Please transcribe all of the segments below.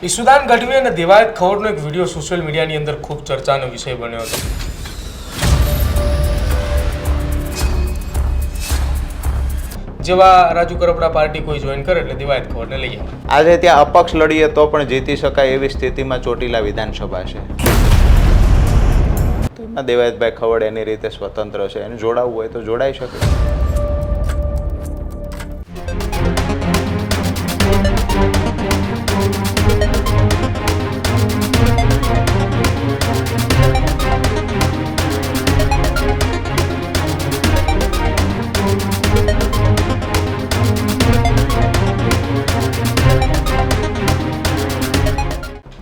ઈશુદાન ગઢવી અને દેવાયત ખવડનો એક video social મીડિયાની અંદર ખૂબ ચર્ચાનો વિષય બન્યો હતો. જેવા રાજુ કરપડા પાર્ટી કોઈ જોઈન કરે એટલે દેવાયત ખવડને લઈ આવે. આજે ત્યાં અપક્ષ લડીએ તો પણ જીતી શકાય એવી સ્થિતિમાં ચોટીલા વિધાનસભા છે. તો એમાં દેવાયતભાઈ ખવડ એની રીતે સ્વતંત્ર છે, એને જોડાવવું હોય તો જોડાઈ શકે.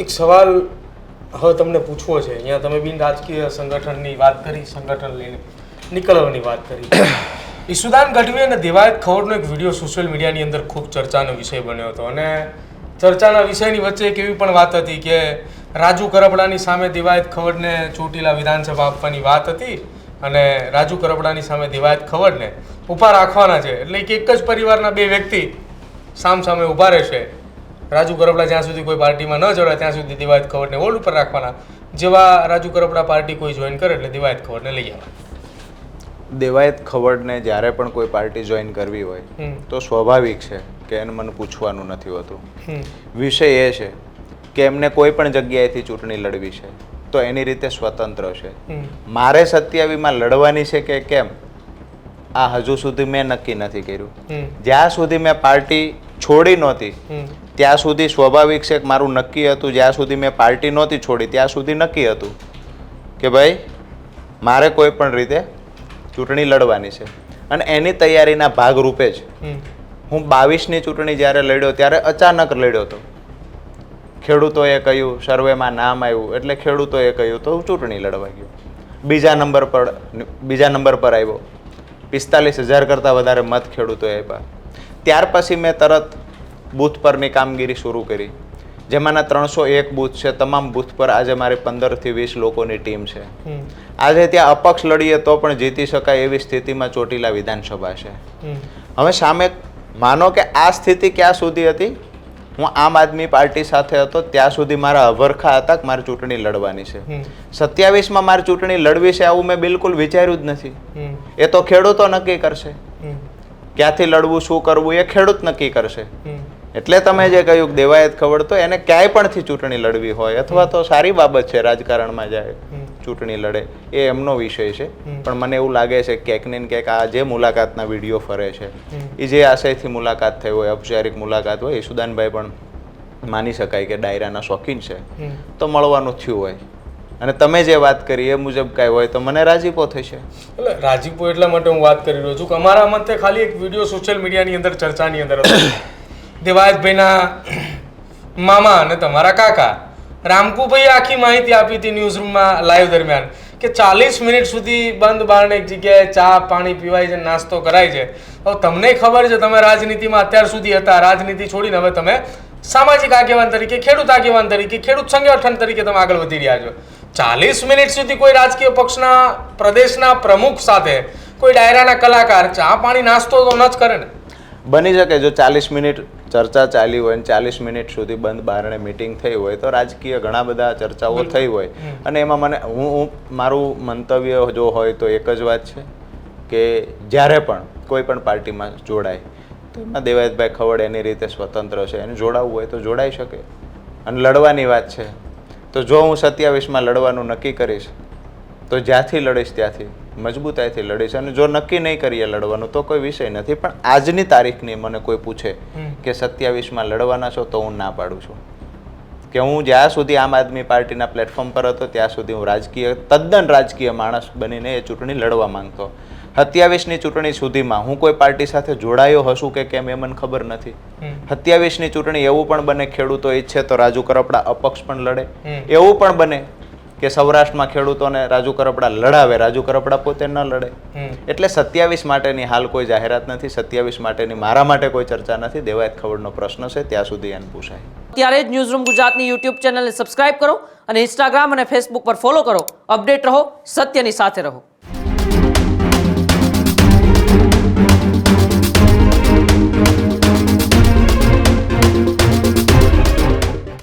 એક સવાલ હવે તમને પૂછવો છે. અહીંયા તમે બિન રાજકીય સંગઠનની વાત કરી, સંગઠન લઈને નીકળવાની વાત કરી. ઈશુદાન ગઢવી અને દેવાયત ખવડનો એક વિડીયો સોશિયલ મીડિયાની અંદર ખૂબ ચર્ચાનો વિષય બન્યો હતો અને ચર્ચાના વિષયની વચ્ચે એક એવી પણ વાત હતી કે રાજુ કરપડાની સામે દેવાયત ખવડને ચોટીલા વિધાનસભા આપવાની વાત હતી અને રાજુ કરપડાની સામે દેવાયત ખવડને ઊભા રાખવાના છે. એટલે કે એક જ પરિવારના બે વ્યક્તિ સામસામે ઊભા રહેશે. રાજુ કરપડા જ્યાં સુધી કોઈ પાર્ટીમાં ન જોડાય ત્યાં સુધી દેવાયત ખવડને હોલ્ડ ઉપર રાખવાના. જેવા રાજુ કરપડા પાર્ટી કોઈ જોઈન કરે એટલે દેવાયત ખવડને લઈ આવે. દેવાયત ખવડને જ્યારે પણ કોઈ પાર્ટી જોઈન કરવી હોય તો સ્વાભાવિક છે કે એને મને પૂછવાનું નથી હોતું. વિષય એ છે કે એમને કોઈ પણ જગ્યાએથી ચૂંટણી લડવી છે તો એની રીતે સ્વતંત્ર છે. મારે 27માં લડવાની છે કે કેમ આ હજુ સુધી મેં નક્કી નથી કર્યું. જ્યાં સુધી મેં પાર્ટી છોડી નહોતી ત્યાં સુધી સ્વાભાવિક છે કે મારું નક્કી હતું. જ્યાં સુધી મેં પાર્ટી નહોતી છોડી ત્યાં સુધી નક્કી હતું કે ભાઈ મારે કોઈ પણ રીતે ચૂંટણી લડવાની છે અને એની તૈયારીના ભાગરૂપે જ હું 22ની ચૂંટણી જ્યારે લડ્યો ત્યારે અચાનક લડ્યો હતો. ખેડૂતોએ કહ્યું, સર્વેમાં નામ આવ્યું એટલે ખેડૂતોએ કહ્યું તો હું ચૂંટણી લડવા ગયો. બીજા નંબર પર આવ્યો. 45,000 કરતાં વધારે મત ખેડૂતોએ આપ્યા. ત્યાર પછી મેં તરત બૂથ પરની કામગીરી શરૂ કરી, જેમાંના 301 બૂથ છે. તમામ બૂથ પર આજે મારી 15થી 20 લોકોની ટીમ છે. આજે ત્યાં અપક્ષ લડીએ તો પણ જીતી શકાય એવી સ્થિતિમાં ચોટીલા વિધાનસભા છે. હવે સામે માનો કે આ સ્થિતિ ક્યાં સુધી હતી? હું આમ આદમી પાર્ટી સાથે હતો ત્યાં સુધી મારા અભરખા હતા કે મારે ચૂંટણી લડવાની છે. 27માં મારે ચૂંટણી લડવી છે આવું મેં બિલકુલ વિચાર્યું જ નથી. એ તો ખેડૂતો નક્કી કરશે. ક્યાંથી લડવું, શું કરવું એ ખેડૂત નક્કી કરશે. એટલે તમે જે કહ્યું કે દેવાયત ખવડ તો એને ક્યાંય પણથી ચૂંટણી લડવી હોય અથવા તો સારી બાબત છે રાજકારણમાં જાય ચૂંટણી લડે એ એમનો વિષય છે. પણ મને એવું લાગે છે ક્યાંક ને ક્યાંક આ જે મુલાકાતના વિડીયો ફરે છે એ જે આશયથી મુલાકાત થઈ હોય, ઔપચારિક મુલાકાત હોય, ઈશુદાનભાઈ પણ માની શકાય કે ડાયરાના શોખીન છે તો મળવાનું થયું હોય અને તમે જે વાત કરી એ મુજબ કાંઈ હોય તો મને રાજીપો થશે. એટલે રાજીપો એટલા માટે હું વાત કરી રહ્યો છું કે અમારા મતે ખાલી એક વિડીયો સોશિયલ મીડિયાની અંદર ચર્ચાની અંદર હતો. દેવાયતભાઈના મામા અને તમારા કાકા રામકુભાઈ આખી માહિતી આપી હતી ન્યૂઝરૂમમાં લાઈવ દરમિયાન કે 40 મિનિટ સુધી બંધ બારણે એક જગ્યાએ ચા પાણી પીવાય છે, નાસ્તો કરાય છે. હવે તમને ખબર છે તમે રાજનીતિમાં અત્યાર સુધી હતા, રાજનીતિ છોડીને હવે તમે સામાજિક આગેવાન તરીકે, ખેડૂત આગેવાન તરીકે, ખેડૂત સંગઠન તરીકે તમે આગળ વધી રહ્યા છો. 40 મિનિટ સુધી કોઈ રાજકીય પક્ષના પ્રદેશના પ્રમુખ સાથે કોઈ ડાયરાના કલાકાર ચા પાણી નાસ્તો તો ન જ કરે ને? બની શકે જો 40 મિનિટ ચર્ચા ચાલી હોય અને 40 મિનિટ સુધી બંધ બારણે મિટિંગ થઈ હોય તો રાજકીય ઘણા બધા ચર્ચાઓ થઈ હોય. અને એમાં મને મારું મંતવ્ય જો હોય તો એક જ વાત છે કે જ્યારે પણ કોઈ પણ પાર્ટીમાં જોડાય તો એમાં દેવાયતભાઈ ખવડ એની રીતે સ્વતંત્ર છે, એને જોડાવવું હોય તો જોડાઈ શકે. અને લડવાની વાત છે તો જો હું 27માં લડવાનું નક્કી કરીશ તો જ્યાંથી લડીશ ત્યાંથી મજબૂતાઈથી લડીશ. અને જો નક્કી નહીં કરીએ લડવાનું તો કોઈ વિષય નથી. પણ આજની તારીખની મને કોઈ પૂછે કે 27માં લડવાના છો તો હું ના પાડું છું. કે હું જ્યાં સુધી આમ આદમી પાર્ટીના પ્લેટફોર્મ પર હતો ત્યાં સુધી હું તદ્દન રાજકીય માણસ બનીને એ ચૂંટણી લડવા માંગતો. 27ની ચૂંટણી સુધીમાં હું કોઈ પાર્ટી સાથે જોડાયો હશું કે કેમ એ મને ખબર નથી. 27ની ચૂંટણી એવું પણ બને ખેડૂતો ઈચ્છે તો રાજુ કરપડા અપક્ષ પણ લડે. એવું પણ બને કે સૌરાષ્ટ્રમાં ખેડૂતોને રાજુ કરપડા લડાવે, રાજુ કરપડા પોતે ન લડે. એટલે 27 માટેની હાલ કોઈ જાહેરાત નથી. 27 માટેની મારા માટે કોઈ ચર્ચા નથી. દેવાયત ખવડનો પ્રશ્ન છે ત્યાં સુધી એને પૂછાય. ત્યારે જ ન્યૂઝરૂમ ગુજરાતની યુટ્યુબ ચેનલને સબસ્ક્રાઇબ કરો અને ઇન્સ્ટાગ્રામ અને ફેસબુક પર ફોલો કરો. અપડેટ રહો, સત્યની સાથે રહો.